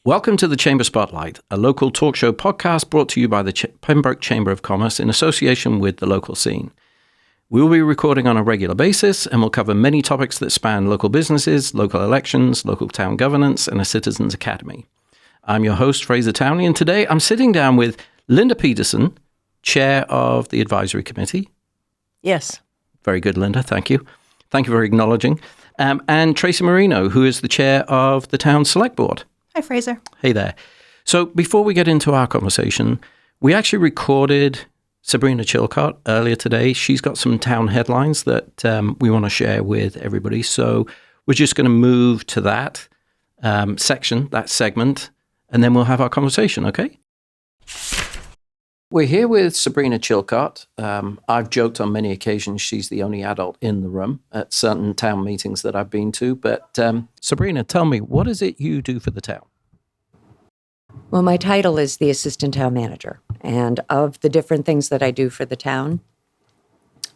Welcome to the Chamber Spotlight, a local talk show podcast brought to you by the Pembroke Chamber of Commerce in association with the local scene. We will be recording on a regular basis and will cover many topics that span local businesses, local elections, local town governance, and a citizens' academy. I'm your host, Fraser Townley, and today I'm sitting down with Linda Peterson, Chair of the Advisory Committee. Yes. Very good, Linda. Thank you. Thank you for acknowledging. And Tracy Marina, who is the Chair of the Town Select Board. Hi, Fraser. Hey there. So before we get into our conversation, we actually recorded Sabrina Chilcott earlier today. She's got some town headlines that we want to share with everybody. So we're just going to move to that section, that segment, and then we'll have our conversation, okay? We're here with Sabrina Chilcott. I've joked on many occasions she's the only adult in the room at certain town meetings that I've been to. But Sabrina, tell me, what is it you do for the town? Well, my title is the Assistant Town Manager. And of the different things that I do for the town,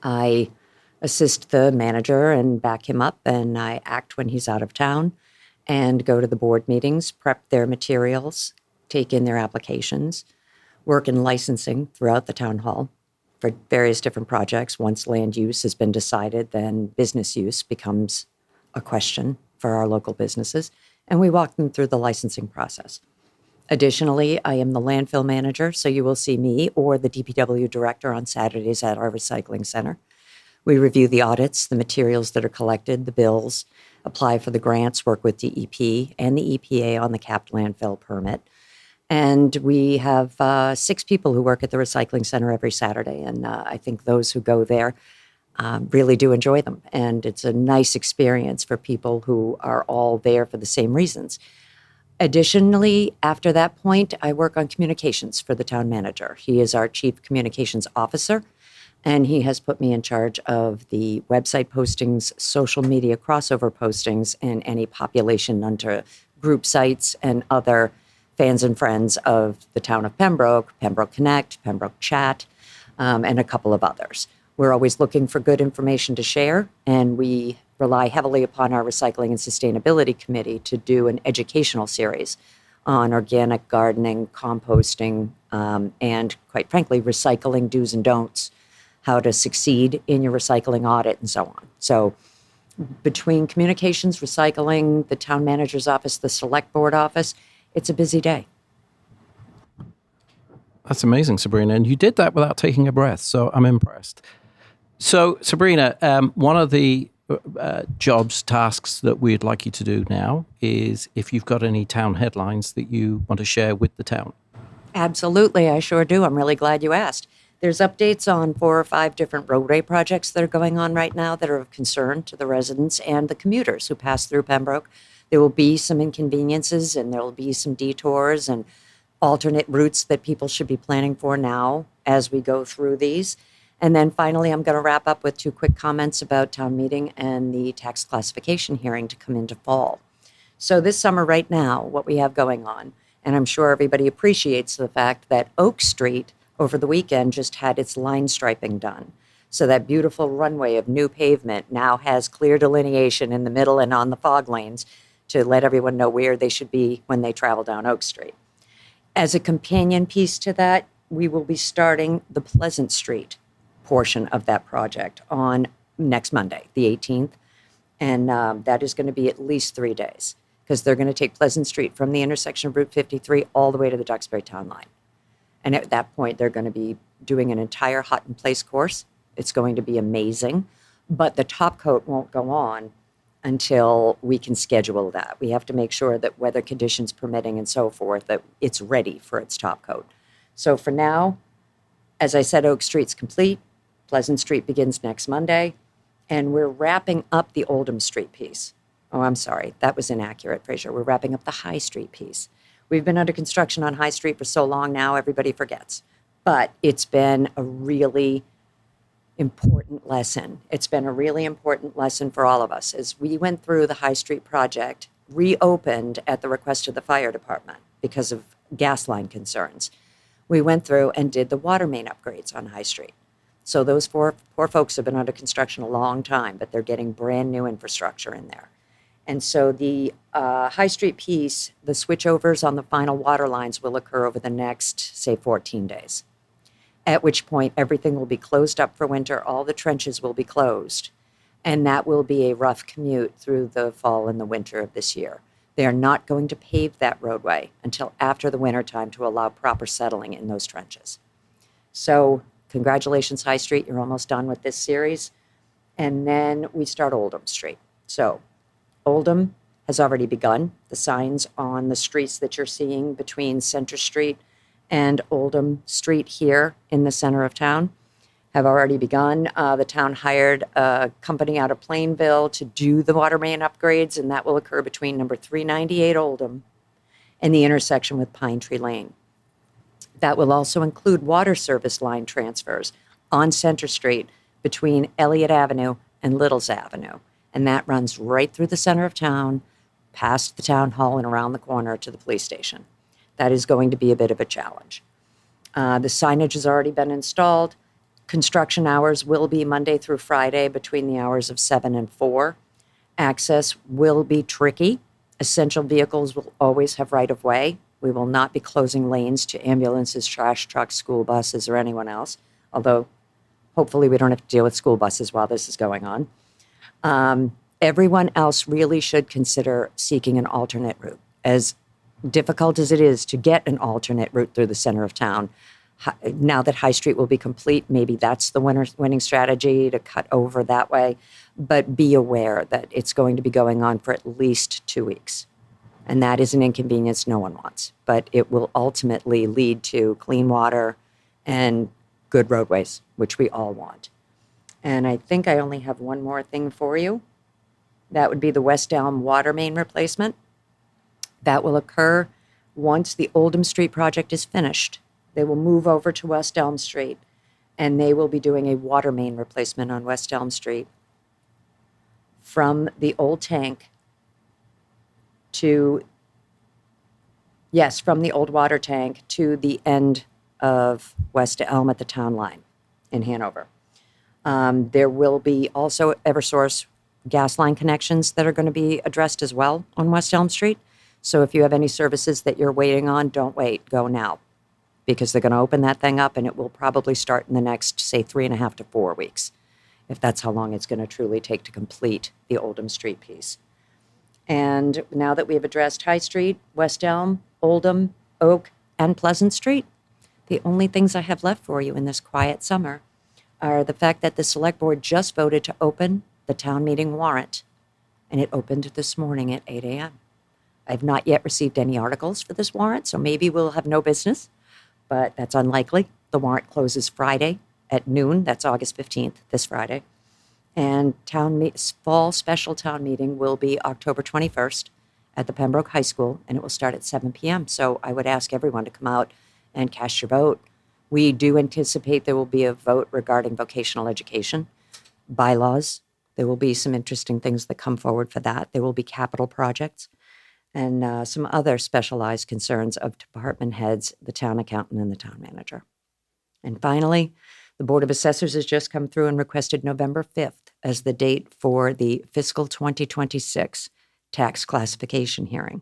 I assist the manager and back him up, and I act when he's out of town and go to the board meetings, prep their materials, take in their applications, work in licensing throughout the town hall for various different projects. Once land use has been decided, then business use becomes a question for our local businesses, and we walk them through the licensing process. Additionally, I am the landfill manager, so you will see me or the DPW director on Saturdays at our recycling center. We review the audits, the materials that are collected, the bills, apply for the grants, work with DEP and the EPA on the capped landfill permit. And we have 6 people who work at the recycling center every Saturday. And I think those who go there really do enjoy them. And it's a nice experience for people who are all there for the same reasons. Additionally, after that point, I work on communications for the town manager. He is our chief communications officer, and he has put me in charge of the website postings, social media crossover postings, and any population under group sites and other fans and friends of the town of Pembroke, Pembroke Connect, Pembroke Chat, and a couple of others. We're always looking for good information to share, and we rely heavily upon our Recycling and Sustainability Committee to do an educational series on organic gardening, composting, and quite frankly, recycling do's and don'ts, how to succeed in your recycling audit, and so on. So between communications, recycling, the town manager's office, the select board office, it's a busy day. That's amazing, Sabrina. And you did that without taking a breath, so I'm impressed. So, Sabrina, one of the jobs, tasks that we'd like you to do now is if you've got any town headlines that you want to share with the town. Absolutely, I sure do. I'm really glad you asked. There's updates on 4 or 5 different roadway projects that are going on right now that are of concern to the residents and the commuters who pass through Pembroke. There will be some inconveniences and there will be some detours and alternate routes that people should be planning for now as we go through these. And then finally, I'm going to wrap up with 2 quick comments about town meeting and the tax classification hearing to come into fall. So this summer right now, what we have going on, and I'm sure everybody appreciates the fact that Oak Street over the weekend just had its line striping done. So that beautiful runway of new pavement now has clear delineation in the middle and on the fog lanes to let everyone know where they should be when they travel down Oak Street. As a companion piece to that, we will be starting the Pleasant Street portion of that project on next Monday, the 18th. And that is going to be at least 3 days because they're going to take Pleasant Street from the intersection of Route 53 all the way to the Duxbury town line. And at that point, they're going to be doing an entire hot in place course. It's going to be amazing, but the top coat won't go on until we can schedule that. We have to make sure that weather conditions permitting and so forth, that it's ready for its top coat. So for now, as I said, Oak Street's complete. Pleasant Street begins next Monday, and we're wrapping up the Oldham Street piece. Oh, I'm sorry, that was inaccurate, Fraser. We're wrapping up the High Street piece. We've been under construction on High Street for so long now, everybody forgets. But it's been a really important lesson. It's been a really important lesson for all of us. As we went through the High Street project, reopened at the request of the fire department because of gas line concerns, we went through and did the water main upgrades on High Street. So those poor folks have been under construction a long time, but they're getting brand new infrastructure in there. And so the High Street piece, the switchovers on the final water lines will occur over the next, say, 14 days, at which point everything will be closed up for winter. All the trenches will be closed. And that will be a rough commute through the fall and the winter of this year. They are not going to pave that roadway until after the winter time to allow proper settling in those trenches. So congratulations, High Street. You're almost done with this series. And then we start Oldham Street. So Oldham has already begun. The signs on the streets that you're seeing between Center Street and Oldham Street here in the center of town have already begun. The town hired a company out of Plainville to do the water main upgrades, and that will occur between number 398 Oldham and the intersection with Pine Tree Lane. That will also include water service line transfers on Center Street between Elliott Avenue and Littles Avenue. And that runs right through the center of town, past the town hall and around the corner to the police station. That is going to be a bit of a challenge. The signage has already been installed. Construction hours will be Monday through Friday between the hours of 7 and 4. Access will be tricky. Essential vehicles will always have right of way. We will not be closing lanes to ambulances, trash trucks, school buses, or anyone else, although hopefully we don't have to deal with school buses while this is going on. Everyone else really should consider seeking an alternate route. As difficult as it is to get an alternate route through the center of town, now that High Street will be complete, maybe that's the winning strategy, to cut over that way. But be aware that it's going to be going on for at least 2 weeks. And that is an inconvenience no one wants. But it will ultimately lead to clean water and good roadways, which we all want. And I think I only have one more thing for you. That would be the West Elm water main replacement. That will occur once the Oldham Street project is finished. They will move over to West Elm Street, and they will be doing a water main replacement on West Elm Street from the old tank to, yes, from the old water tank to the end of West Elm at the town line in Hanover. There will be also Eversource gas line connections that are going to be addressed as well on West Elm Street. So if you have any services that you're waiting on, don't wait, go now, because they're going to open that thing up and it will probably start in the next, say, 3.5 to 4 weeks, if that's how long it's going to truly take to complete the Oldham Street piece. And now that we have addressed High Street, West Elm, Oldham, Oak, and Pleasant Street, the only things I have left for you in this quiet summer are the fact that the Select Board just voted to open the town meeting warrant, and it opened this morning at 8 a.m. I've not yet received any articles for this warrant, so maybe we'll have no business, but that's unlikely. The warrant closes Friday at noon. That's August 15th, this Friday. And fall special town meeting will be October 21st at the Pembroke High School, and it will start at 7 p.m. So I would ask everyone to come out and cast your vote. We do anticipate there will be a vote regarding vocational education bylaws. There will be some interesting things that come forward for that. There will be capital projects and some other specialized concerns of department heads, the town accountant, and the town manager. And finally, the Board of Assessors has just come through and requested November 5th as the date for the fiscal 2026 tax classification hearing.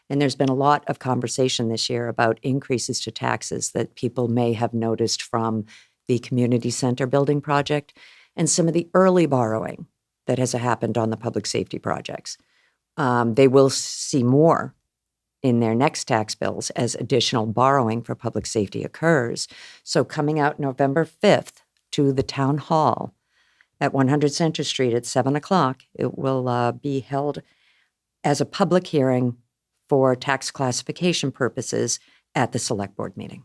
And there's been a lot of conversation this year about increases to taxes that people may have noticed from the community center building project and some of the early borrowing that has happened on the public safety projects. They will see more in their next tax bills as additional borrowing for public safety occurs. So coming out November 5th to the town hall at 100 Center Street at 7 o'clock, it will be held as a public hearing for tax classification purposes at the Select Board meeting.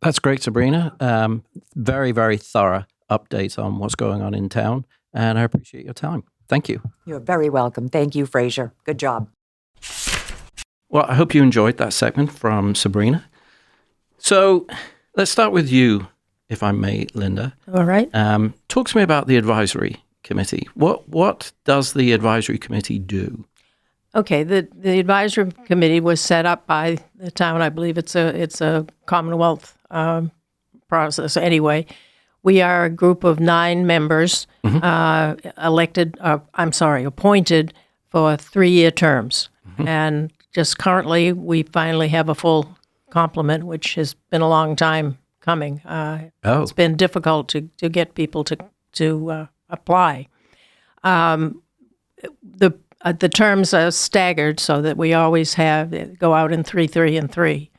That's great, Sabrina. Very, very thorough update on what's going on in town, and I appreciate your time. Thank you. You're very welcome. Thank you, Fraser. Good job. Well, I hope you enjoyed that segment from Sabrina. So let's start with you, if I may, Linda. All right. Talk to me about the advisory committee. What does the advisory committee do? Okay. The advisory committee was set up by the town. I believe it's a Commonwealth process anyway, We are a group of 9 members, appointed for 3-year terms. And just currently, we finally have a full complement, which has been a long time coming. It's been difficult to get people to apply. The terms are staggered so that we always go out in 3, 3, and 3.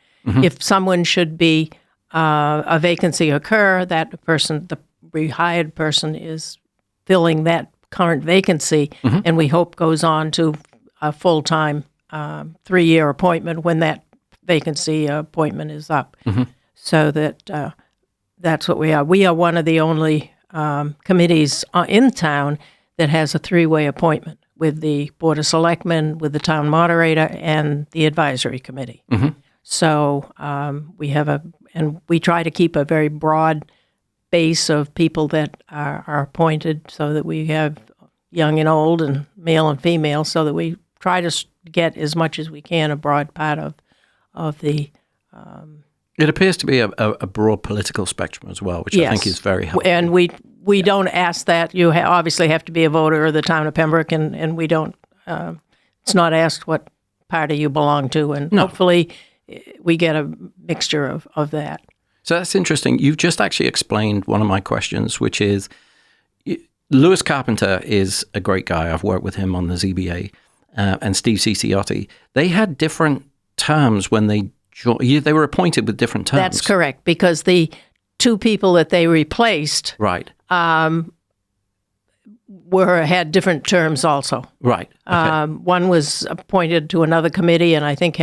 If someone should be a vacancy occur, that person, the rehired person, is filling that current vacancy, and we hope goes on to a full-time 3-year appointment when that vacancy appointment is up. So that's what we are. We are one of the only committees in town that has a 3-way appointment with the Board of Selectmen, with the town moderator, and the advisory committee. So we have and we try to keep a very broad base of people that are appointed so that we have young and old and male and female, so that we try to get as much as we can a broad part of the... It appears to be a broad political spectrum as well, which I think is very helpful. And we don't ask that. You obviously have to be a voter of the town of Pembroke, and we don't... it's not asked what party you belong to, and hopefully we get a mixture of that. So that's interesting. You've just actually explained one of my questions, which is Lewis Carpenter is a great guy. I've worked with him on the ZBA, and Steve Ciciotti. They had different terms when they were appointed with different terms. That's correct, because the 2 people that they replaced had different terms also. Right. Okay. One was appointed to another committee, and I think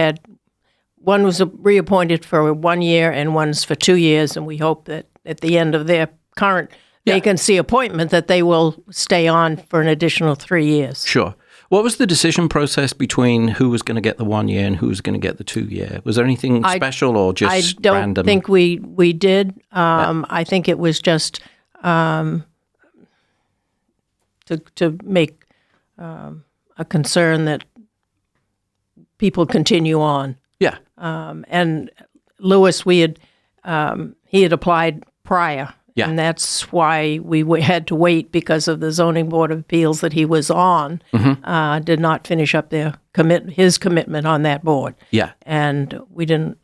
one was reappointed for 1 year and one's for 2 years, and we hope that at the end of their current vacancy appointment that they will stay on for an additional 3 years. Sure. What was the decision process between who was going to get the 1 year and who was going to get the 2 year? Was there anything special or just random? I don't think we did. I think it was just to make a concern that people continue on. Yeah. And Lewis, he had applied prior. Yeah. And that's why we had to wait, because of the Zoning Board of Appeals that he was on, did not finish up his commitment on that board. Yeah. And we didn't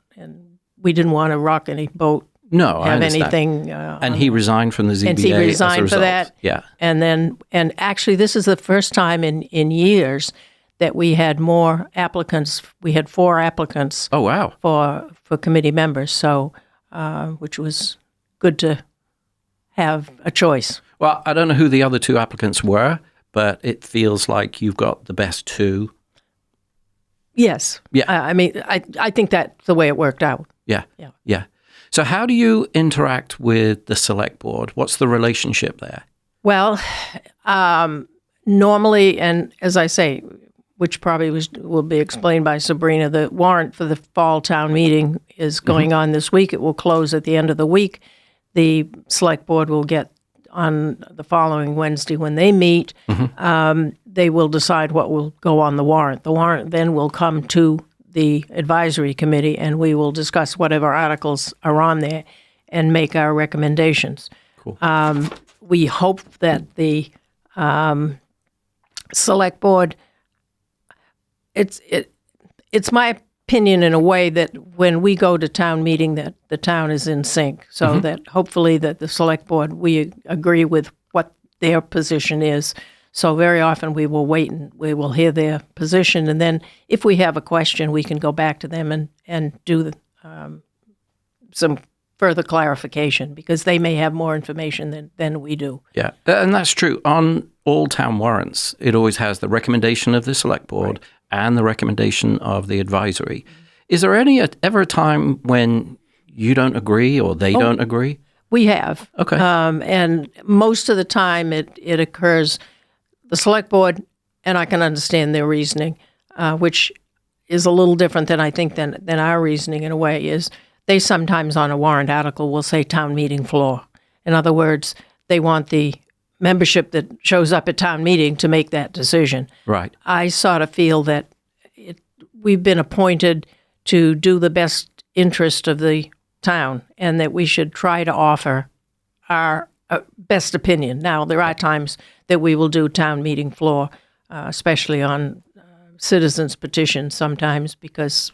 want to rock any boat. No, I understand. Anything. And he resigned from the ZBA. And he resigned as a for result. that. Yeah. And actually, this is the first time in years that we had more applicants. We had 4 applicants. Oh, wow. For committee members. So, which was good to have a choice. Well, I don't know who the other 2 applicants were, but it feels like you've got the best 2. Yes. Yeah. I mean, I think that's the way it worked out. Yeah. Yeah. Yeah. So how do you interact with the select board? What's the relationship there? Well, normally, and as I say, which probably will be explained by Sabrina, the warrant for the fall town meeting is going on this week. It will close at the end of the week. The select board will get on the following Wednesday when they meet. They will decide what will go on the warrant. The warrant then will come to the advisory committee, and we will discuss whatever articles are on there and make our recommendations. Cool. We hope that the select board, it's my opinion in a way that when we go to town meeting that the town is in sync, so that hopefully that the select board, we agree with what their position is. So very often we will wait and we will hear their position, and then if we have a question, we can go back to them and do some further clarification, because they may have more information than we do. Yeah, and that's true. On all town warrants, it always has the recommendation of the select board and the recommendation of the advisory. Is there ever a time when you don't agree or they don't agree? We have. Okay. And most of the time it occurs, the select board, and I can understand their reasoning, which is a little different than I think than our reasoning in a way, is they sometimes on a warrant article will say town meeting floor. In other words, they want the membership that shows up at town meeting to make that decision. Right. I sort of feel that we've been appointed to do the best interest of the town, and that we should try to offer our best opinion. Now, there are times that we will do town meeting floor, especially on citizens' petitions sometimes, because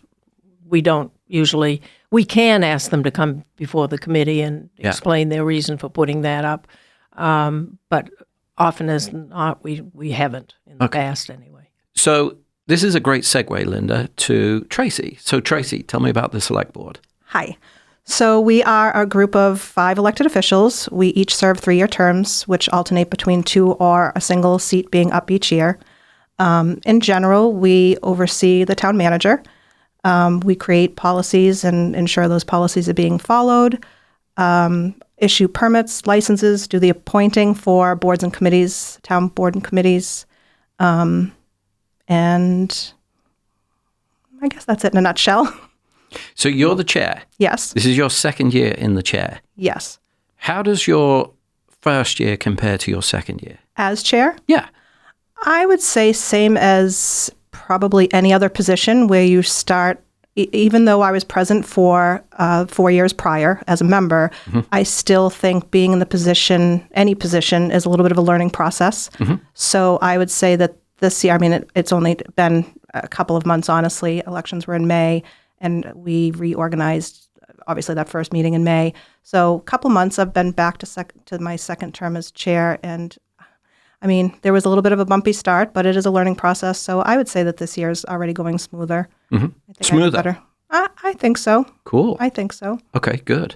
we don't usually, we can ask them to come before the committee and explain their reason for putting that up. But often as not, we haven't in the past anyway. So this is a great segue, Linda, to Tracy. So Tracy, tell me about the select board. Hi. So we are a group of 5 elected officials. We each serve 3-year terms, which alternate between 2 or a single seat being up each year. In general, we oversee the town manager. We create policies and ensure those policies are being followed, issue permits, licenses, do the appointing for boards and committees, town board and committees. And I guess that's it in a nutshell. So you're the chair. Yes. This is your second year in the chair. Yes. How does your first year compare to your second year? As chair? Yeah. I would say same as probably any other position where you start, even though I was present for 4 years prior as a member, I still think being in the position, any position, is a little bit of a learning process. So I would say that this year, I mean, it's only been a couple of months, honestly. Elections were in May, and we reorganized, obviously, that first meeting in May. So a couple months, I've been back to my second term as chair, and I mean, there was a little bit of a bumpy start, but it is a learning process. So I would say that this year is already going smoother. I think Smoother? better. I think so. Cool. I think so. Okay, good.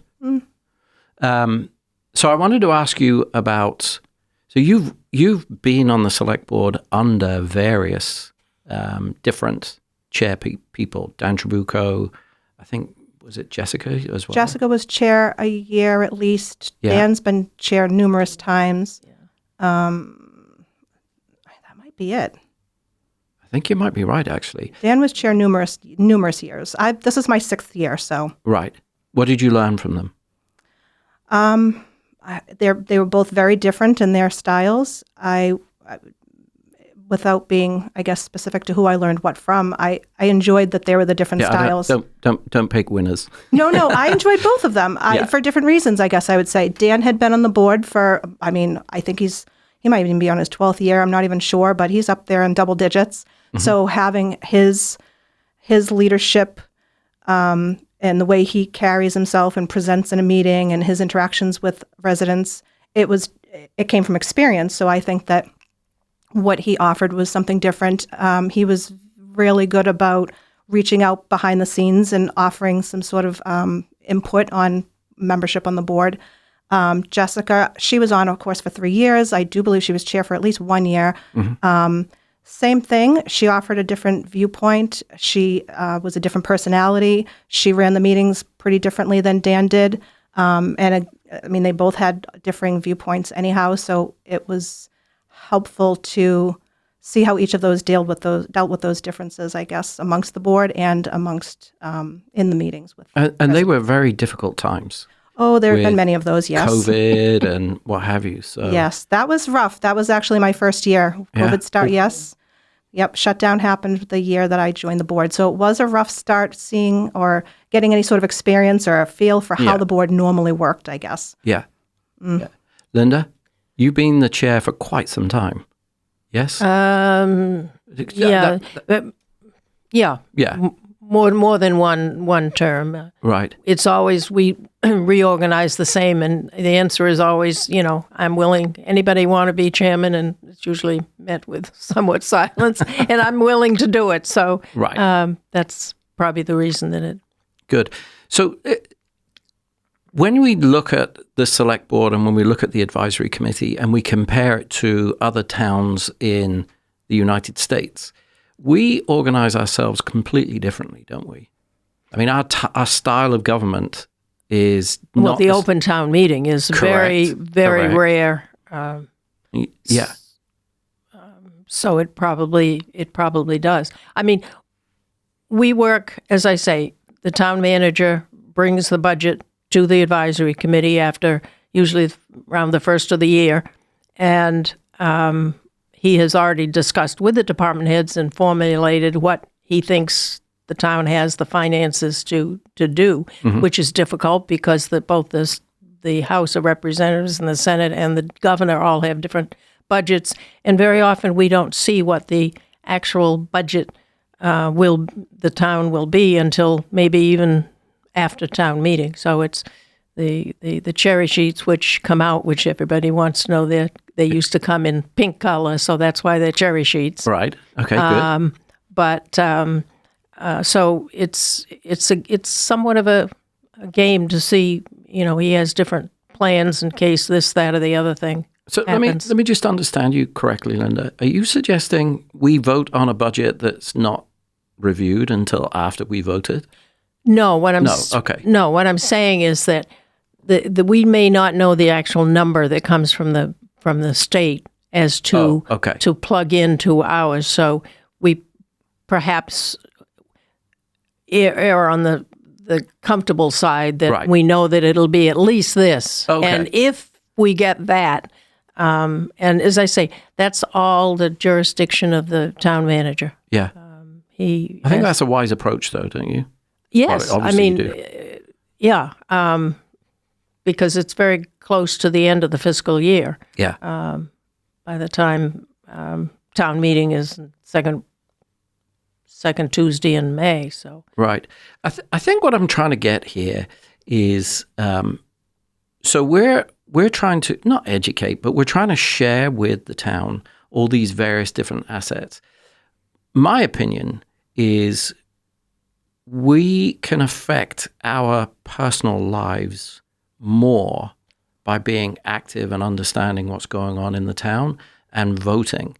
So I wanted to ask you about, so you've been on the select board under various different chair people, Dan Trabucco, I think, was it Jessica as well? Jessica was chair a year at least. Yeah. Dan's been chair numerous times. That might be it. I think you might be right, actually. Dan was chair numerous years. This is my 6th year, so. Right. What did you learn from them? They were both very different in their styles. Without being, I guess, specific to who I learned what from, I enjoyed that there were the different styles. Don't pick winners. No, I enjoyed both of them for different reasons, I guess I would say. Dan had been on the board for, I mean, I think he might even be on his 12th year. I'm not even sure, but he's up there in double digits. So having his leadership and the way he carries himself and presents in a meeting and his interactions with residents, it came from experience. So I think that what he offered was something different. He was really good about reaching out behind the scenes and offering some sort of input on membership on the board. Jessica, she was on, of course, for 3 years. I do believe she was chair for at least 1 year. Same thing. She offered a different viewpoint. She was a different personality. She ran the meetings pretty differently than Dan did. I mean, they both had differing viewpoints anyhow, so it was helpful to see how each of those dealt with those differences, I guess, amongst the board and amongst in the meetings with. And they were very difficult times. Oh, there have been many of those, yes. COVID and what have you. So yes, that was rough. That was actually my first year. COVID start, yes. Yep, shutdown happened the year that I joined the board. So it was a rough start seeing or getting any sort of experience or a feel for how the board normally worked, I guess. Yeah. Linda, you've been the chair for quite some time. Yes? More than one term. Right. It's always, we reorganize the same, and the answer is always, I'm willing. Anybody want to be chairman? And it's usually met with somewhat silence, and I'm willing to do it. So that's probably the reason that it. Good. So when we look at the select board and when we look at the advisory committee and we compare it to other towns in the United States, we organize ourselves completely differently, don't we? I mean, our style of government is not the open town meeting is very rare. So it probably does. I mean, we work, as I say, the town manager brings the budget to the advisory committee after usually around the first of the year, and he has already discussed with the department heads and formulated what he thinks the town has the finances to do, which is difficult because both the the House of Representatives and the Senate and the governor all have different budgets, and very often we don't see what the actual budget the town will be until maybe even after town meeting. So it's the cherry sheets which come out, which everybody wants to know they used to come in pink color, so that's why they're cherry sheets. Right. Okay. Good. So it's somewhat of a game to see. He has different plans in case this, that, or the other thing. So happens. let me just understand you correctly, Linda. Are you suggesting we vote on a budget that's not reviewed until after we voted? No. What I'm saying is that we may not know the actual number that comes from the state as to to plug into ours. So we perhaps err on the comfortable side that we know that it'll be at least this. Okay. And if we get that, and as I say, that's all the jurisdiction of the town manager. Yeah. I think that's a wise approach, though, don't you? Yes. Well, I mean, yeah, because it's very close to the end of the fiscal year. Yeah. By the time town meeting is second Tuesday in May. So right. I think what I'm trying to get here is, so we're trying to not educate, but we're trying to share with the town all these various different assets. My opinion is we can affect our personal lives more by being active and understanding what's going on in the town and voting.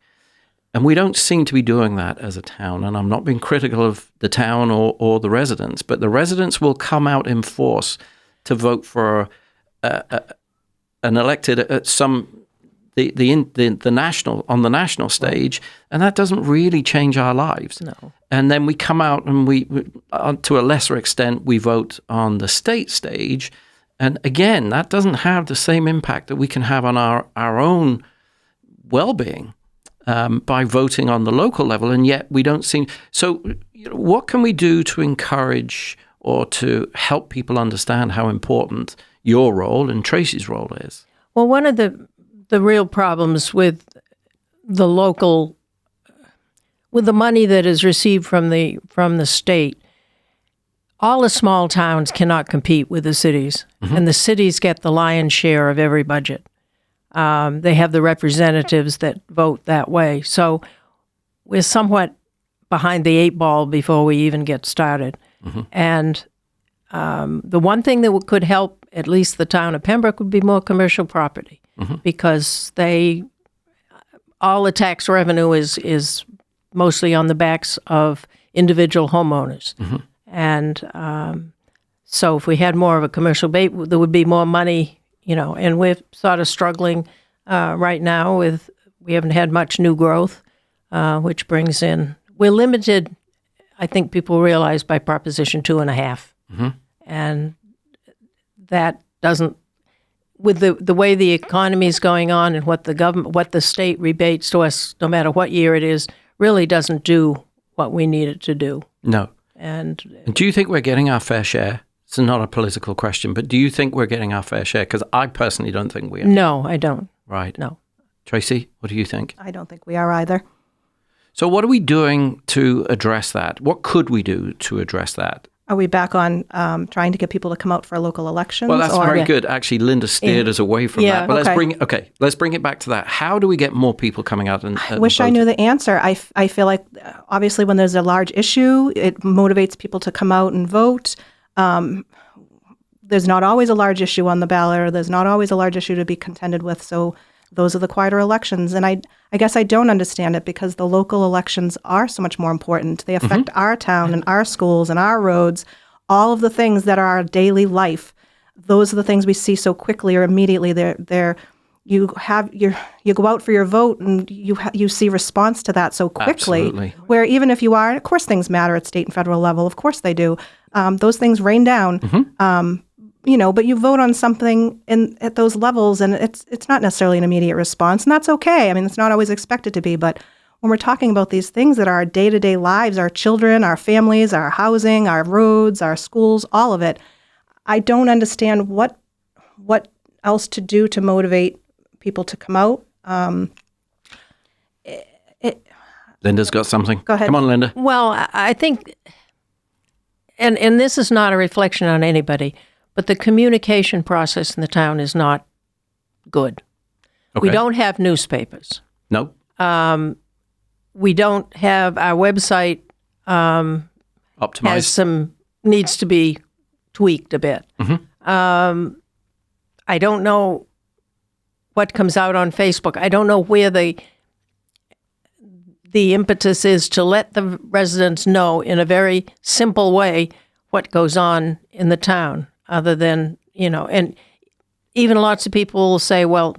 And we don't seem to be doing that as a town. And I'm not being critical of the town or the residents, but the residents will come out in force to vote for an elected the national on the national stage, and that doesn't really change our lives. No. And then we come out and we to a lesser extent, we vote on the state stage. And again, that doesn't have the same impact that we can have on our own well-being by voting on the local level. And yet we don't seem... So what can we do to encourage or to help people understand how important your role and Tracy's role is? Well, one of the real problems with the local, with the money that is received from the state, all the small towns cannot compete with the cities, and the cities get the lion's share of every budget. They have the representatives that vote that way. So we're somewhat behind the eight ball before we even get started. And the one thing that could help at least the town of Pembroke would be more commercial property, because all the tax revenue is mostly on the backs of individual homeowners. And so if we had more of a commercial bait, there would be more money, and we're sort of struggling right now with, we haven't had much new growth, which brings in, we're limited, I think people realize, by Proposition 2.5. And that doesn't, with the way the economy is going on and what the state rebates to us, no matter what year it is, really doesn't do what we need it to do. No. And do you think we're getting our fair share? It's not a political question, but do you think we're getting our fair share? Because I personally don't think we are. No, I don't. Right. No. Tracy, what do you think? I don't think we are either. So what are we doing to address that? What could we do to address that? Are we back on trying to get people to come out for local elections? Well, that's very good. Actually, Linda steered us away from that. But let's bring it back to that. How do we get more people coming out and I wish I knew the answer. I feel like obviously when there's a large issue, it motivates people to come out and vote. There's not always a large issue on the ballot, or there's not always a large issue to be contended with. So those are the quieter elections. And I guess I don't understand it, because the local elections are so much more important. They affect our town and our schools and our roads, all of the things that are our daily life. Those are the things we see so quickly or immediately. You go out for your vote and you see response to that so quickly. Absolutely. Where even if you are, of course things matter at state and federal level. Of course they do. Those things rain down. But you vote on something at those levels, and it's not necessarily an immediate response, and that's okay. I mean, it's not always expected to be, but when we're talking about these things that are our day-to-day lives, our children, our families, our housing, our roads, our schools, all of it, I don't understand what what else to do to motivate people to come out. Linda's got something. Go ahead. Come on, Linda. Well, I think, and this is not a reflection on anybody, but the communication process in the town is not good. Okay. We don't have newspapers. No. We don't have our website. Optimized. Needs to be tweaked a bit. I don't know what comes out on Facebook. I don't know where the impetus is to let the residents know in a very simple way what goes on in the town, other than, and even lots of people will say, well,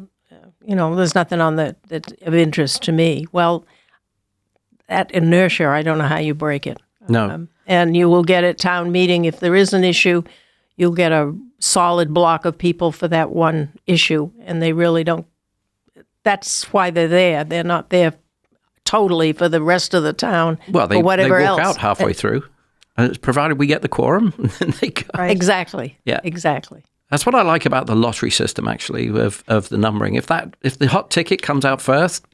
there's nothing on that's of interest to me. Well, that inertia, I don't know how you break it. No. And you will get at town meeting, if there is an issue, you'll get a solid block of people for that one issue, and they really don't. That's why they're there. They're not there totally for the rest of the town. Well, they or whatever walk else. out halfway through, provided we get the quorum. Then they go. Right. Exactly. Yeah. Exactly. That's what I like about the lottery system, actually, of the numbering. If the hot ticket comes out first,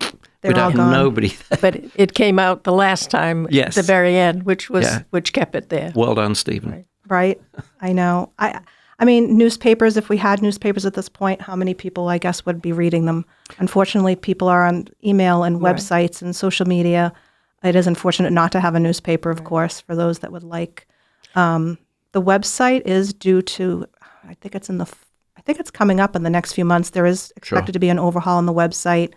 They're we'd all have gone. nobody there. But it came out the last time Yes. at the very end, which Yeah. kept it there. Well done, Stephen. Right. I know. I mean, newspapers, if we had newspapers at this point, how many people, I guess, would be reading them? Unfortunately, people are on email and websites and social media. It is unfortunate not to have a newspaper, of course, for those that would like. The website is due to, I think it's coming up in the next few months. There is expected to be an overhaul on the website.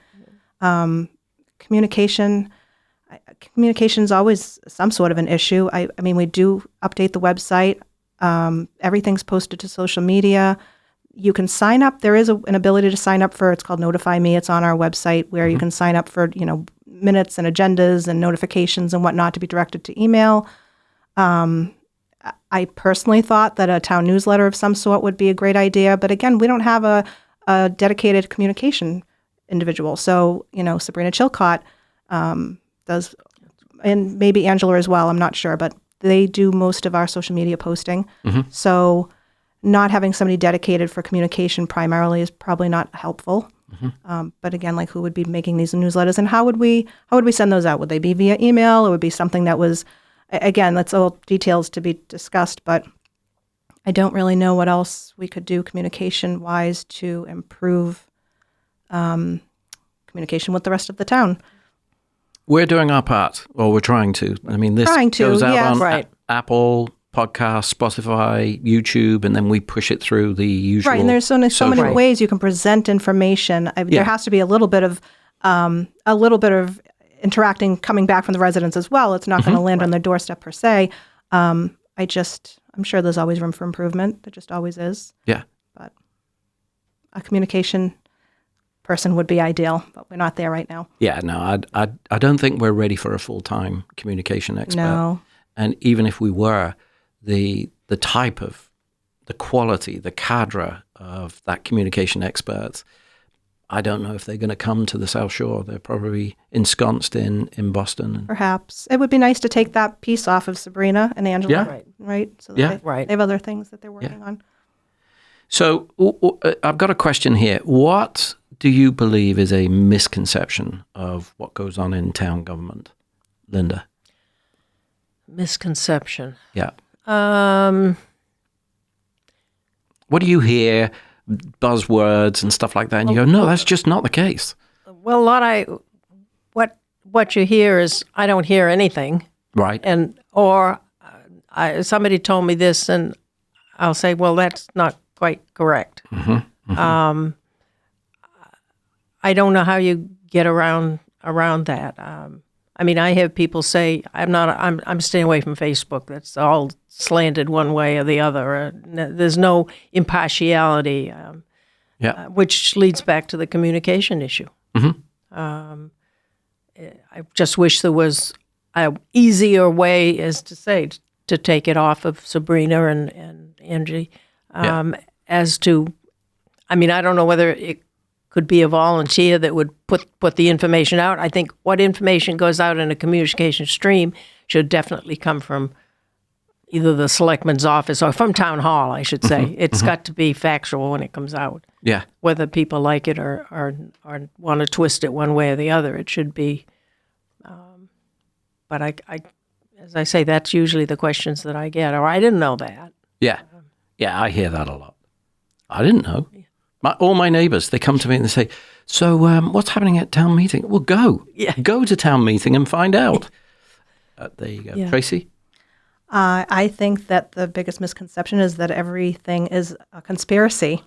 Communication is always some sort of an issue. I mean, we do update the website. Everything's posted to social media. You can sign up. There is an ability to sign up for, it's called Notify Me. It's on our website where you can sign up for, minutes and agendas and notifications and whatnot to be directed to email. I personally thought that a town newsletter of some sort would be a great idea. But again, we don't have a dedicated communication individual. So, Sabrina Chilcott does, and maybe Angela as well, I'm not sure, but they do most of our social media posting. So not having somebody dedicated for communication primarily is probably not helpful. But again, like, who would be making these newsletters, and how would we send those out? Would they be via email, or would it be something that was, again, that's all details to be discussed, but I don't really know what else we could do communication wise to improve communication with the rest of the town. We're doing our part, or we're trying to. I mean, this goes out yes. on Right. Apple Podcasts, Spotify, YouTube, and then we push it through the usual. Right, and there's so many social- ways you can present information. There has to be a little bit of interacting coming back from the residents as well. It's not going to land on their doorstep per se. I'm sure there's always room for improvement. There just always is. Yeah. But a communication person would be ideal, but we're not there right now. Yeah, no, I don't think we're ready for a full-time communication expert. No. And even if we were, the type of, the quality, the cadre of that communication experts, I don't know if they're going to come to the South Shore. They're probably ensconced in Boston. Perhaps. It would be nice to take that piece off of Sabrina and Angela. Yeah. Right? So that Yeah. they have other things that they're working on. So I've got a question here. What do you believe is a misconception of what goes on in town government? Linda? Misconception. Yeah. What do you hear, buzzwords and stuff like that, and you go, no, that's just not the case. Well, what you hear is, I don't hear anything, Right. or somebody told me this, and I'll say, well, that's not quite correct. I don't know how you get around that. I mean, I have people say, I'm staying away from Facebook. That's all slanted one way or the other. There's no impartiality, which leads back to the communication issue. I just wish there was an easier way, as to say, to take it off of Sabrina and Angie. As to, I mean, I don't know whether it could be a volunteer that would put the information out. I think what information goes out in a communication stream should definitely come from either the selectman's office or from town hall, I should say. It's got to be factual when it comes out. Yeah. Whether people like it or want to twist it one way or the other, it should be. But I, as I say, that's usually the questions that I get. Or I didn't know that. Yeah. Yeah, I hear that a lot. I didn't know. All my neighbours, they come to me and they say, so what's happening at town meeting? Well, go. Yeah. Go to town meeting and find out. There you go. Yeah. Tracy? I think that the biggest misconception is that everything is a conspiracy.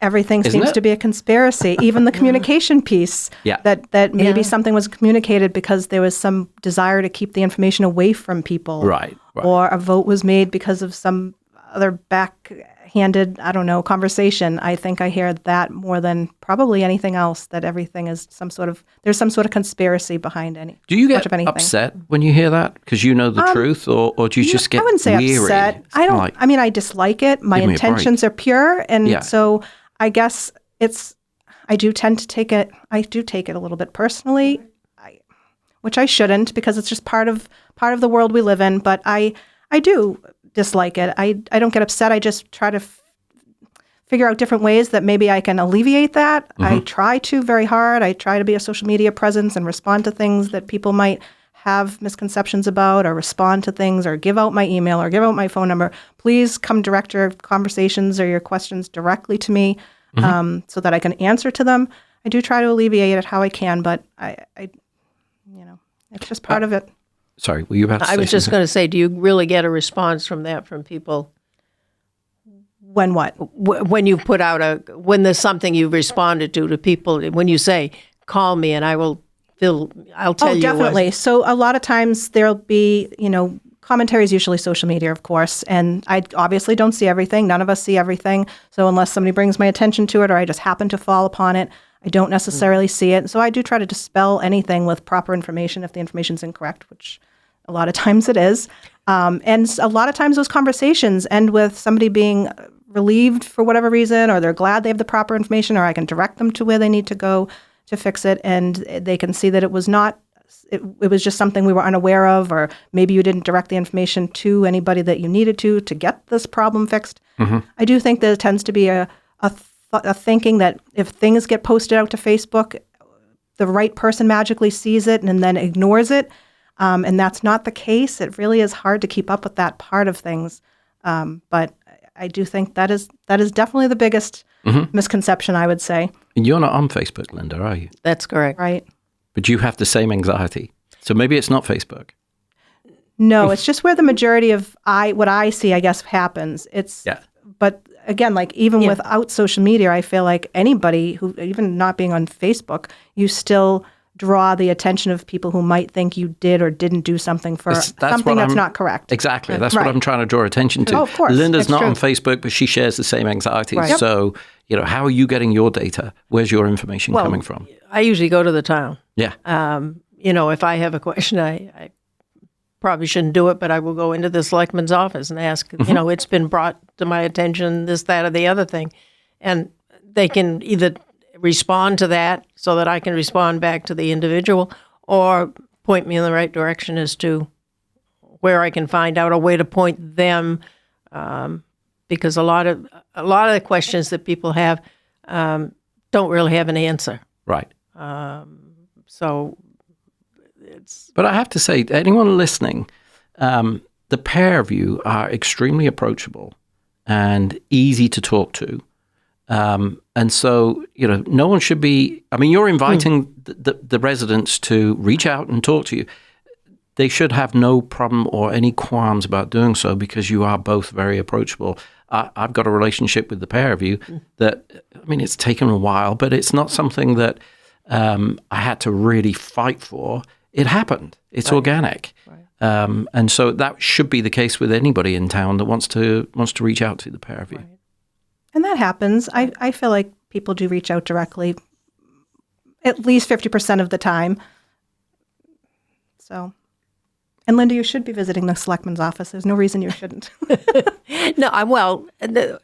Everything Isn't seems it? to be a conspiracy, even the communication piece. Yeah. That maybe Yeah. something was communicated because there was some desire to keep the information away from people. Right. Or a vote was made because of some other backhanded, I don't know, conversation. I think I hear that more than probably anything else, that everything is there's some sort of conspiracy behind Do you much get of anything. upset when you hear that? Because you know the truth? Or do you just get I wouldn't say weary? upset. It's kinda like, I dislike it. My Give me a break. intentions are pure. And Yeah. so I guess I do tend to take it a little bit personally, which I shouldn't, because it's just part of the world we live in. But I do dislike it. I don't get upset. I just try to figure out different ways that maybe I can alleviate that. I try to very hard. I try to be a social media presence and respond to things that people might have misconceptions about, or respond to things, or give out my email, or give out my phone number. Please come direct your conversations or your questions directly to me, so that I can answer to them. I do try to alleviate it how I can, but I it's just part of it. sorry, were you about to say I was just something? going to say, do you really get a response from people? When what? When you put out when there's something you've responded to people, when you say, call me and I'll tell you. Definitely. So a lot of times there'll be, commentary is usually social media, of course, and I obviously don't see everything. None of us see everything. So unless somebody brings my attention to it, or I just happen to fall upon it, I don't necessarily see it. So I do try to dispel anything with proper information if the information's incorrect, which a lot of times it is. And a lot of times those conversations end with somebody being relieved for whatever reason, or they're glad they have the proper information, or I can direct them to where they need to go to fix it, and they can see that it was just something we were unaware of, or maybe you didn't direct the information to anybody that you needed to get this problem fixed. I do think there tends to be a thinking that if things get posted out to Facebook, the right person magically sees it and then ignores it, and that's not the case. It really is hard to keep up with that part of things, but I do think that is definitely the biggest misconception, I would say. And you're not on Facebook, Linda, are you? That's correct. Right. But you have the same anxiety. So maybe it's not Facebook. No, it's just where the majority of what I see, I guess, happens. But again, like even without social media, I feel like anybody who, even not being on Facebook, you still draw the attention of people who might think you did or didn't do something for something that's not correct. Exactly. That's what I'm trying to draw attention to. Oh, of course. Linda's It's not true. on Facebook, but she shares the same anxiety. Right. Yep. So, how are you getting your data? Where's your information coming from? I usually go to the town. Yeah. If I have a question, I probably shouldn't do it, but I will go into the selectman's office and ask, it's been brought to my attention, this, that, or the other thing. And they can either respond to that so that I can respond back to the individual, or point me in the right direction as to where I can find out a way to point them, because a lot of the questions that people have don't really have an answer. Right. So But I have to say, to anyone listening, the pair of you are extremely approachable and easy to talk to. And so, no one should be, you're inviting the residents to reach out and talk to you. They should have no problem or any qualms about doing so, because you are both very approachable. I've got a relationship with the pair of you that, it's taken a while, but it's not something that I had to really fight for. It happened. It's organic. Right. And so that should be the case with anybody in town that wants to reach out to the pair of you. Right. And that happens. I feel like people do reach out directly at least 50% of the time. So, and Linda, you should be visiting the selectman's office. There's no reason you shouldn't. No, the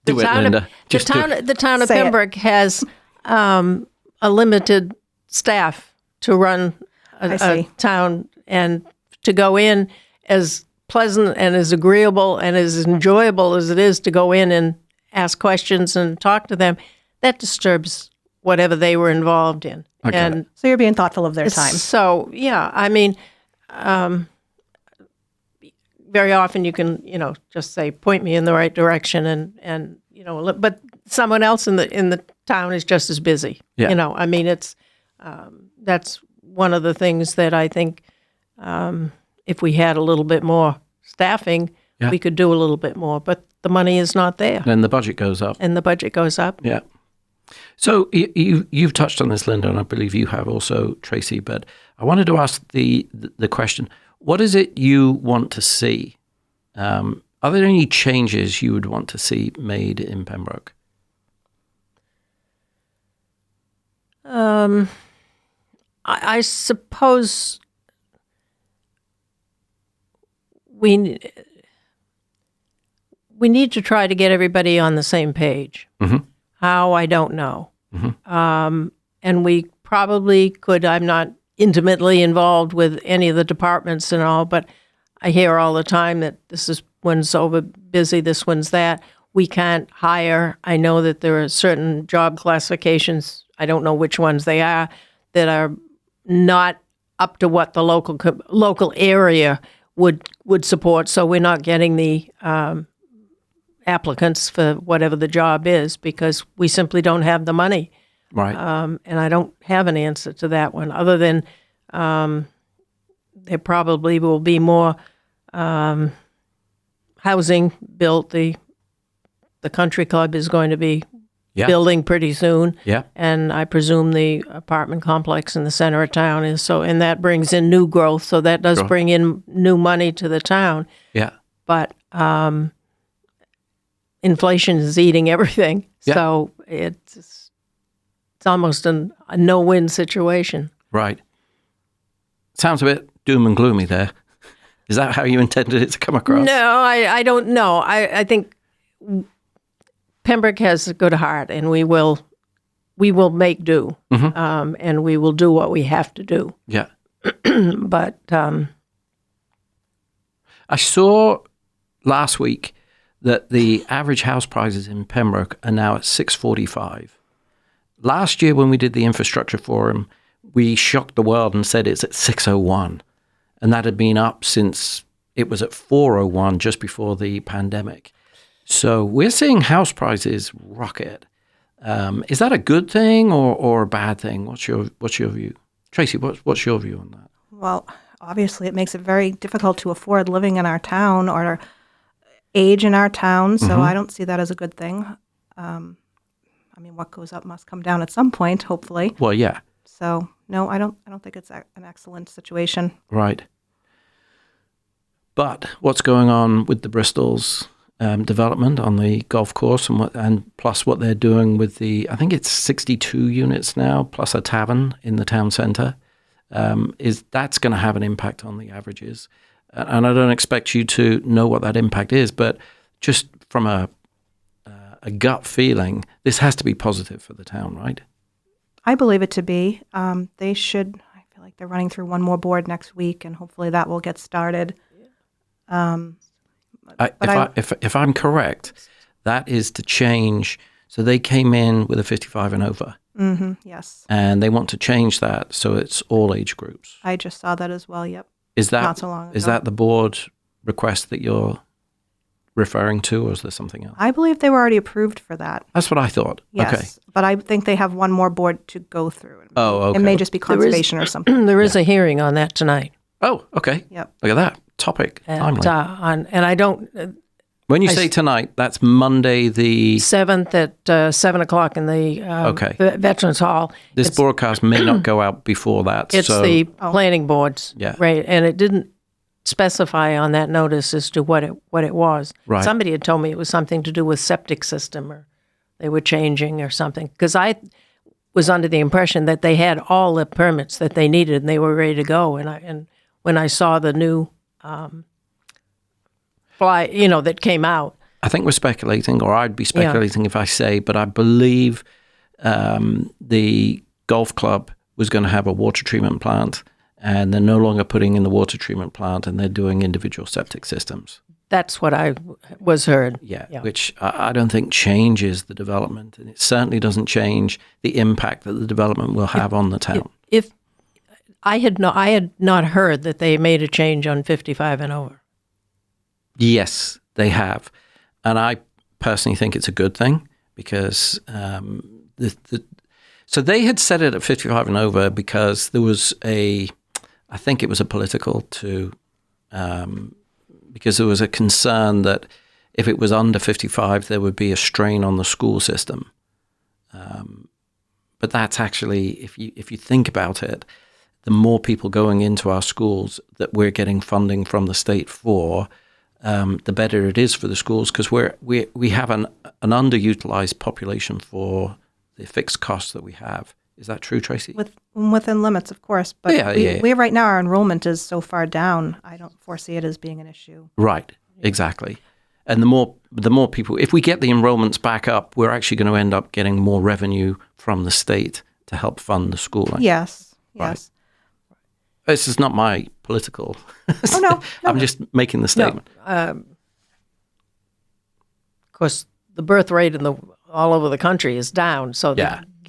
Do it, town Linda. of, Just do it. the town of Say it. Pembroke has a limited staff to run I a see. town, and to go in, as pleasant and as agreeable and as enjoyable as it is to go in and ask questions and talk to them, that disturbs whatever they were involved in. Okay. And So you're being thoughtful of their time. so, yeah, I mean, very often you can, just say, point me in the right direction, and but someone else in the town is just as busy. Yeah. I mean, it's that's one of the things that I think if we had a little bit more staffing, Yeah. we could do a little bit more. But the money is not there, Then the budget goes up. and the budget goes up. Yeah. So you've touched on this, Linda, and I believe you have also, Tracy. But I wanted to ask the question: what is it you want to see? Are there any changes you would want to see made in Pembroke? I suppose we need to try to get everybody on the same page. Mhm. How, I don't know. And we probably could. I'm not intimately involved with any of the departments and all, but I hear all the time that this one's over busy, this one's that. We can't hire. I know that there are certain job classifications, I don't know which ones they are, that are not up to what the local area would support. So we're not getting the applicants for whatever the job is because we simply don't have the money. Right. And I don't have an answer to that one, other than there probably will be more housing built. The country club is going to be building pretty soon. Yeah. And I presume the apartment complex in the center of town is so, and that brings in new growth. So that does Sure. bring in new money to the town. Yeah. But inflation is eating everything. Yeah. So it's almost a no-win situation. Right. Sounds a bit doom and gloomy there. Is that how you intended it to come across? No, I don't know. I think Pembroke has a good heart, and we will make do, and we will do what we have to do. Yeah. But I saw last week that the average house prices in Pembroke are now at $645. Last year when we did the infrastructure forum, we shocked the world and said it's at $601. And that had been up since it was at $401 just before the pandemic. So we're seeing house prices rocket. Is that a good thing or a bad thing? What's your view? Tracy, what's your view on that? Well, obviously, it makes it very difficult to afford living in our town or age in our town. So I don't see that as a good thing. I mean, what goes up must come down at some point, hopefully. Well, yeah. So no, I don't think it's an excellent situation. Right. But what's going on with the Bristol's development on the golf course and plus what they're doing with I think it's 62 units now, plus a tavern in the town centre, that's going to have an impact on the averages. And I don't expect you to know what that impact is, but just from a gut feeling, this has to be positive for the town, right? I believe it to be. They should. I feel like they're running through one more board next week, and hopefully that will get started. If I'm correct, that is to change. So they came in with a 55 and over. Mm-hmm, yes. And they want to change that so it's all age groups. I just saw that as well. Yep. Is that not so long ago. Is that the board request that you're referring to, or is there something else? I believe they were already approved for that. That's what I thought. Yes, Okay. but I think they have one more board to go through. Oh, okay. It may just be conservation or something. there is a hearing on that tonight. Oh, okay. Yep. Look at that topic. And, Timely. and I don't. When you say tonight, that's Monday the 7th at 7 o'clock in the Veterans Hall. This broadcast may not go out before that. It's the planning boards, right? And it didn't specify on that notice as to what it was. Right. Somebody had told me it was something to do with septic system, or they were changing or something. Because I was under the impression that they had all the permits that they needed and they were ready to go. And when I saw the new that came out. I think we're speculating, or I'd be speculating if I say, but I believe the golf club was going to have a water treatment plant, and they're no longer putting in the water treatment plant, and they're doing individual septic systems. That's what I was heard. Yeah. Which I don't think changes the development, and it certainly doesn't change the impact that the development will have on the town. If I had not heard that they made a change on 55 and over. Yes, they have. And I personally think it's a good thing because so they had set it at 55 and over because there was I think it was a political because there was a concern that if it was under 55, there would be a strain on the school system. But that's actually, if you think about it, the more people going into our schools that we're getting funding from the state for, the better it is for the schools, because we have an underutilized population for the fixed costs that we have. Is that true, Tracy? Within limits, of course. But we right now, our enrollment is so far down, I don't foresee it as being an issue. Right, exactly. And the more people, if we get the enrollments back up, we're actually going to end up getting more revenue from the state to help fund the schooling. Yes. Right. This is not my political. Oh, no. I'm just making the statement. No. Of course, the birth rate all over the country is down. So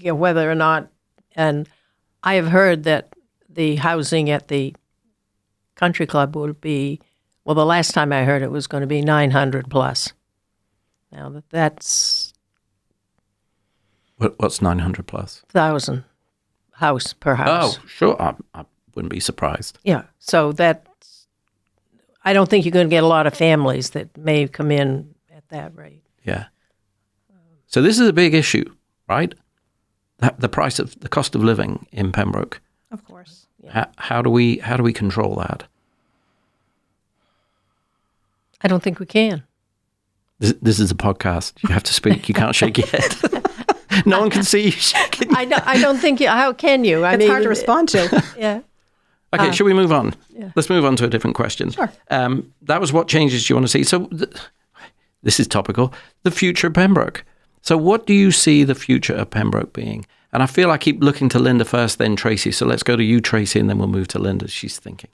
whether or not, and I have heard that the housing at the country club would be, well, the last time I heard it was going to be 900 plus. Now that's what's 900 plus? 1,000 house per house. Oh, sure. I wouldn't be surprised. Yeah. So I don't think you're going to get a lot of families that may come in at that rate. Yeah. So this is a big issue, right? The cost of living in Pembroke. Of course. Yeah. How do we control that? I don't think we can. This is a podcast. You have to speak. You can't shake your head. No one can see you shaking. I don't think how can you? It's hard to respond to. Yeah. Okay, shall we move on? Yeah. Let's move on to a different question. Sure. That was what changes you want to see. So this is topical. The future of Pembroke. So what do you see the future of Pembroke being? And I feel I keep looking to Linda first, then Tracy. So let's go to you, Tracy, and then we'll move to Linda. She's thinking.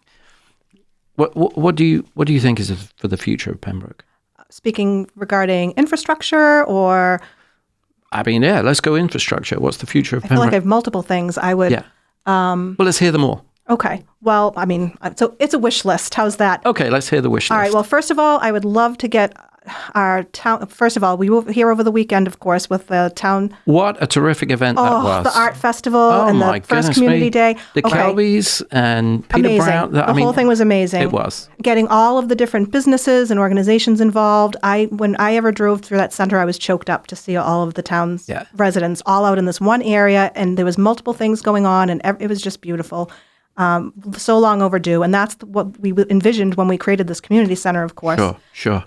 What do you think is for the future of Pembroke? Speaking regarding infrastructure or... I mean, yeah, let's go infrastructure. What's the future of Pembroke? I feel like I have multiple things I would... Yeah. Well, let's hear them all. Okay. Well, I mean, so it's a wish list. How's that? Okay, let's hear the wish list. All right. Well, first of all, I would love to get our town... First of all, we were here over the weekend, of course, with the town... What a terrific event that was. The art festival and the first community day. The Kelbys and Peter amazing. Brown. The whole thing was amazing. It was. Getting all of the different businesses and organizations involved. When I ever drove through that center, I was choked up to see all of the town's residents all out in this one area, and there was multiple things going on, and it was just beautiful. So long overdue, and that's what we envisioned when we created this community center, of course. Sure.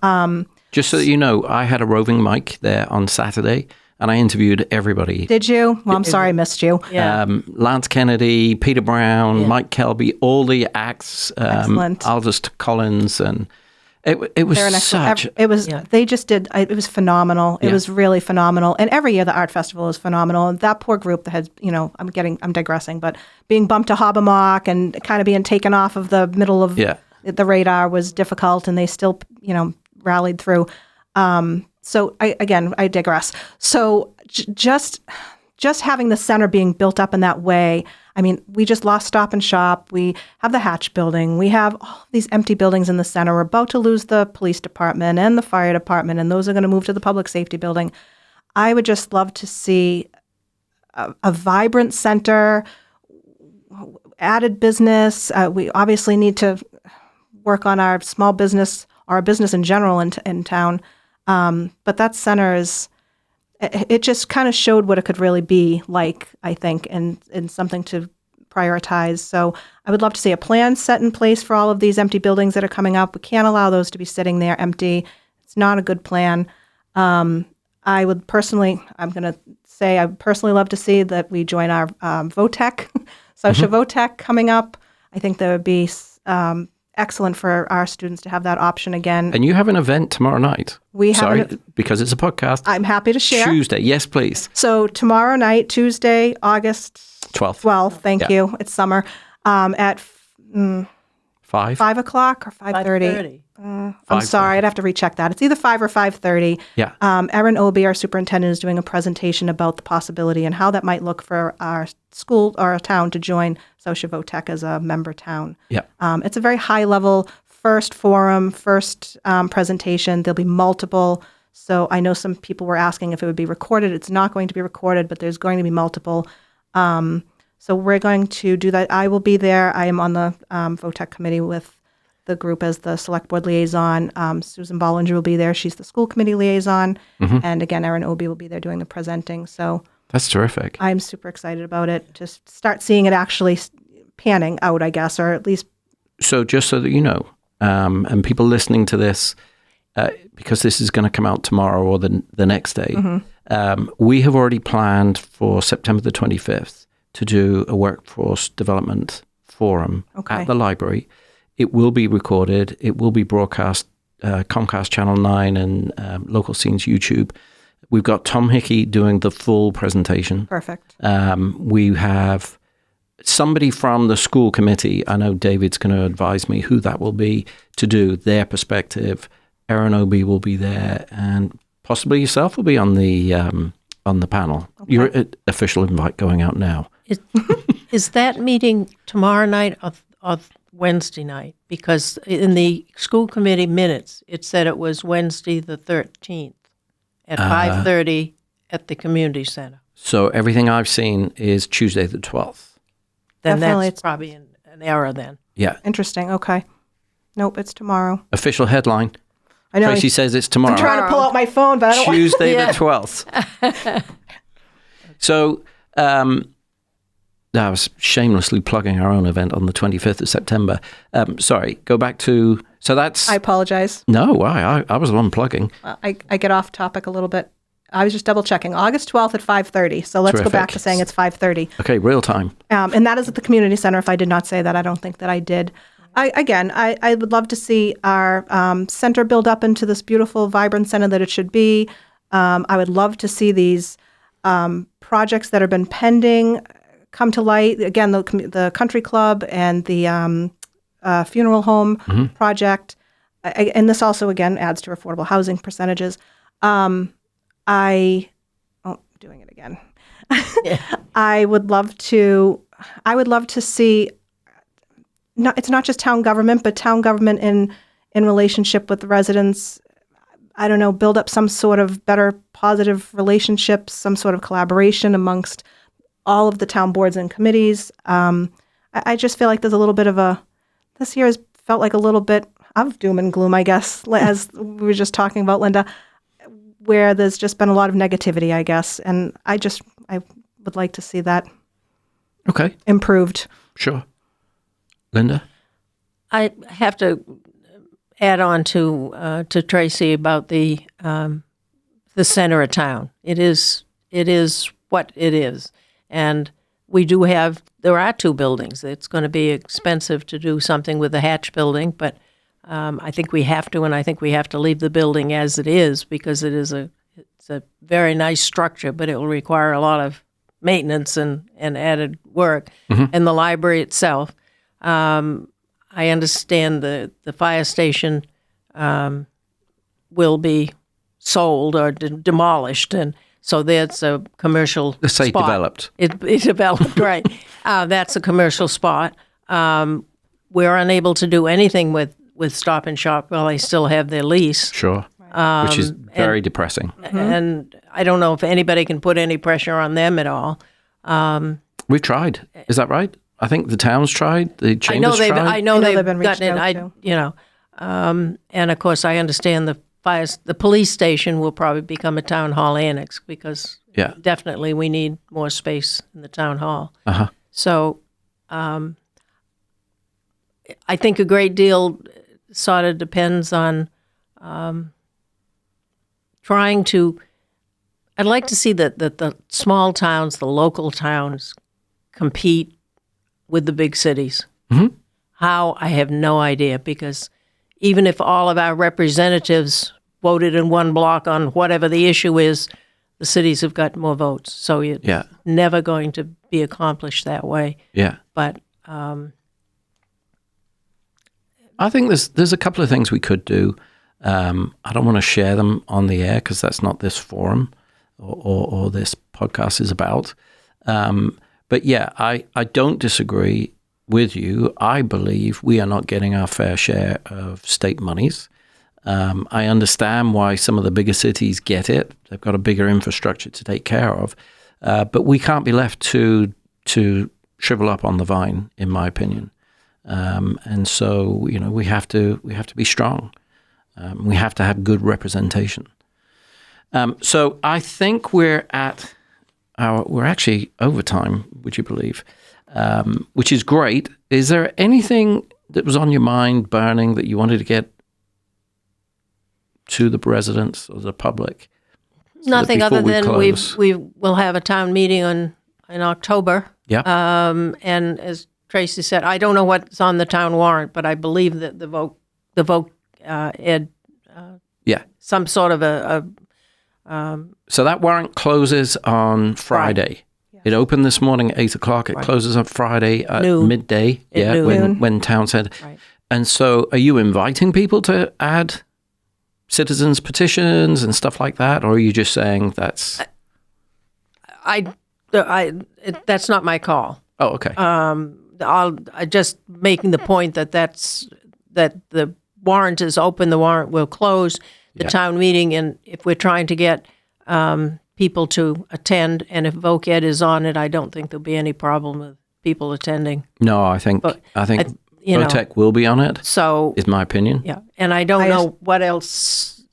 Just so that you know, I had a roving mic there on Saturday, and I interviewed everybody. Did you? Well, I'm sorry I missed you. Yeah. Lance Kennedy, Peter Brown, Mike Kelby, all the acts, Aldous Collins, and it was such... They just did, it was phenomenal. It was really phenomenal. And every year the art festival is phenomenal. And that poor group that has, I'm digressing, but being bumped to Hobbamock and kind of being taken off of the middle of the radar was difficult, and they still, rallied through. So I digress. So just having the center being built up in that way, I mean, we just lost Stop and Shop. We have the Hatch building. We have all these empty buildings in the center. We're about to lose the police department and the fire department, and those are going to move to the public safety building. I would just love to see a vibrant center, added business. We obviously need to work on our small business, our business in general in town. But that center it just kind of showed what it could really be like, I think, and something to prioritize. So I would love to see a plan set in place for all of these empty buildings that are coming up. We can't allow those to be sitting there empty. It's not a good plan. I would personally love to see that we join our VOTEC, Social VOTEC coming up. I think that would be excellent for our students to have that option again. And you have an event tomorrow night. Because it's a podcast. I'm happy to share. Tuesday, yes, please. So tomorrow night, Tuesday, August 12th. Thank you. It's summer. At 5? 5 o'clock or 5:30. 5:30. I'm sorry, I'd have to recheck that. It's either 5 or 5:30. Yeah. Erin Obie, our superintendent, is doing a presentation about the possibility and how that might look for our school or our town to join Sociavotech as a member town. Yeah. It's a very high-level first forum, first presentation. There'll be multiple. So I know some people were asking if it would be recorded. It's not going to be recorded, but there's going to be multiple. So we're going to do that. I will be there. I am on the VOTEC committee with the group as the select board liaison. Susan Bollinger will be there. She's the school committee liaison. And again, Erin Obie will be there doing the presenting. So That's terrific. I'm super excited about it. Just start seeing it actually panning out, I guess, or at least. So just so that you know, and people listening to this, because this is going to come out tomorrow or the next day, we have already planned for September the 25th to do a workforce development forum at the library. It will be recorded. It will be broadcast, Comcast Channel 9 and Local Scenes YouTube. We've got Tom Hickey doing the full presentation. Perfect. We have somebody from the school committee. I know David's going to advise me who that will be to do their perspective. Erin Obie will be there, and possibly yourself will be on the panel. Okay. Your official invite going out now. Is that meeting tomorrow night or Wednesday night? Because in the school committee minutes, it said it was Wednesday the 13th at 5:30 at the community center. So everything I've seen is Tuesday the 12th. Then Definitely that's probably an error then. Yeah. Interesting. Okay. Nope, it's tomorrow. Official headline. I know. Tracy says it's tomorrow. I'm trying to pull out my phone, but I don't want Tuesday the 12th. So I was shamelessly plugging our own event on the 25th of September. Sorry, go back to... So that's... I apologize. No, I was the one plugging. I get off topic a little bit. I was just double checking. August 12th at 5:30. So let's go back to saying it's 5:30. Okay, real time. And that is at the community center. If I did not say that, I don't think that I did. I would love to see our center build up into this beautiful, vibrant center that it should be. I would love to see these projects that have been pending come to light. Again, the country club and the funeral home project. And this also, again, adds to affordable housing percentages. Doing it again. I would love to see. It's not just town government, but town government in relationship with the residents. I don't know, build up some sort of better positive relationships, some sort of collaboration amongst all of the town boards and committees. I just feel like there's a little bit of this year has felt like a little bit of doom and gloom, I guess, as we were just talking about, Linda, where there's just been a lot of negativity, I guess. And I would like to see that improved. Sure. Linda? I have to add on to Tracy about the center of town. It is what it is, and there are two buildings. It's going to be expensive to do something with the Hatch building, but I think we have to, and I think we have to leave the building as it is because it's a very nice structure, but it will require a lot of maintenance and added work. And the library itself. I understand the fire station will be sold or demolished, and so that's a commercial spot. Developed. It developed, right. That's a commercial spot. We're unable to do anything with Stop and Shop while they still have their lease. Sure, which is very depressing. And I don't know if anybody can put any pressure on them at all. We've tried. Is that right? I think the town's tried. The chambers tried. I know they've been reached out to. And of course I understand the police station will probably become a town hall annex because definitely we need more space in the town hall. So I think a great deal sort of depends on trying to. I'd like to see that the small towns, the local towns, compete with the big cities. How, I have no idea, because even if all of our representatives voted in one block on whatever the issue is, the cities have got more votes. So it's never going to be accomplished that way. But I think there's a couple of things we could do. I don't want to share them on the air because that's not this forum or this podcast is about. But yeah, I don't disagree with you. I believe we are not getting our fair share of state monies. I understand why some of the bigger cities get it. They've got a bigger infrastructure to take care of. But we can't be left to shrivel up on the vine, in my opinion. And so, we have to be strong. We have to have good representation. So I think we're actually overtime, would you believe? Which is great. Is there anything that was on your mind burning that you wanted to get to the residents or the public? Nothing other than we will have a town meeting in October. Yeah. And as Tracy said, I don't know what's on the town warrant, but I believe that the vote ed. Yeah. Some sort of So that warrant closes on Friday. Yes. It opened this morning at 8:00. It closes on Friday at Noon. midday. At noon. When town said. Right. And so, are you inviting people to add citizens' petitions and stuff like that, or are you just saying that's? That's not my call. Oh, okay. I just making the point that the warrant is open. The warrant will close. The town meeting, and if we're trying to get people to attend, and if Voc Ed is on it, I don't think there'll be any problem with people attending. No, I think Votech will be on it. So is my opinion. Yeah, and I don't know what else.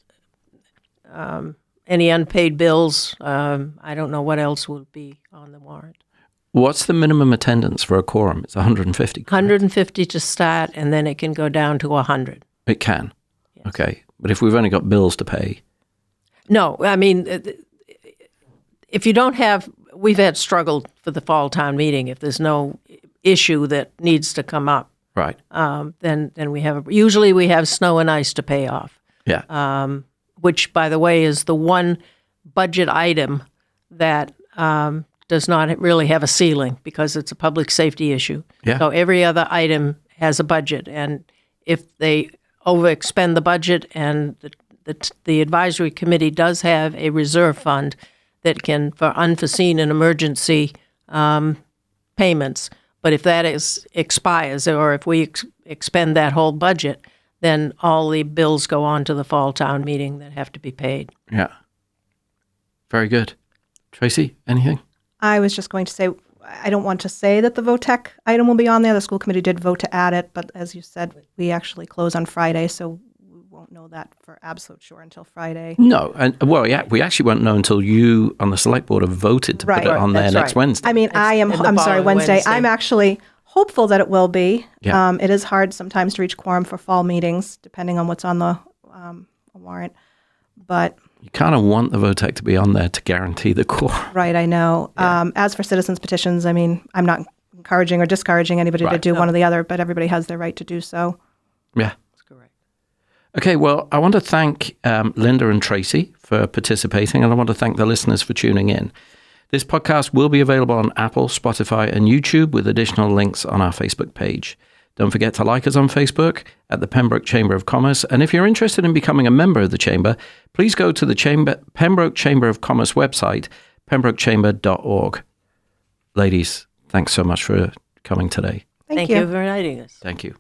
Any unpaid bills. I don't know what else will be on the warrant. What's the minimum attendance for a quorum? It's 150. Correct? 150 to start, and then it can go down to 100. It can. Yes. Okay. But if we've only got bills to pay. No, I mean, if you don't have, we've had struggle for the fall town meeting. If there's no issue that needs to come up, Right. then we have, usually we have snow and ice to pay off. Yeah. Which, by the way, is the one budget item that does not really have a ceiling because it's a public safety issue. Yeah. So every other item has a budget, and if they overexpend the budget, and the advisory committee does have a reserve fund that can, for unforeseen and emergency payments, but if that expires, or if we expend that whole budget, then all the bills go on to the fall town meeting that have to be paid. Yeah. Very good. Tracy, anything? I was just going to say, I don't want to say that the VOTEC item will be on there. The school committee did vote to add it, but as you said, we actually close on Friday, so we won't know that for absolute sure until Friday. No. And we actually won't know until you on the select board have voted to put it on there next Wednesday. I mean, Wednesday. I'm actually hopeful that it will be. Yeah. It is hard sometimes to reach quorum for fall meetings, depending on what's on the warrant. But you kind of want the VOTEC to be on there to guarantee the quorum. Right, I know. Yeah. As for citizens' petitions, I mean, I'm not encouraging or discouraging anybody to do one or the other, but everybody has their right to do so. Yeah. That's correct. Okay, well, I want to thank Linda and Tracy for participating, and I want to thank the listeners for tuning in. This podcast will be available on Apple, Spotify, and YouTube with additional links on our Facebook page. Don't forget to like us on Facebook at the Pembroke Chamber of Commerce. And if you're interested in becoming a member of the Chamber, please go to the Pembroke Chamber of Commerce website, pembrokechamber.org. Ladies, thanks so much for coming today. Thank you you for inviting us. Thank you.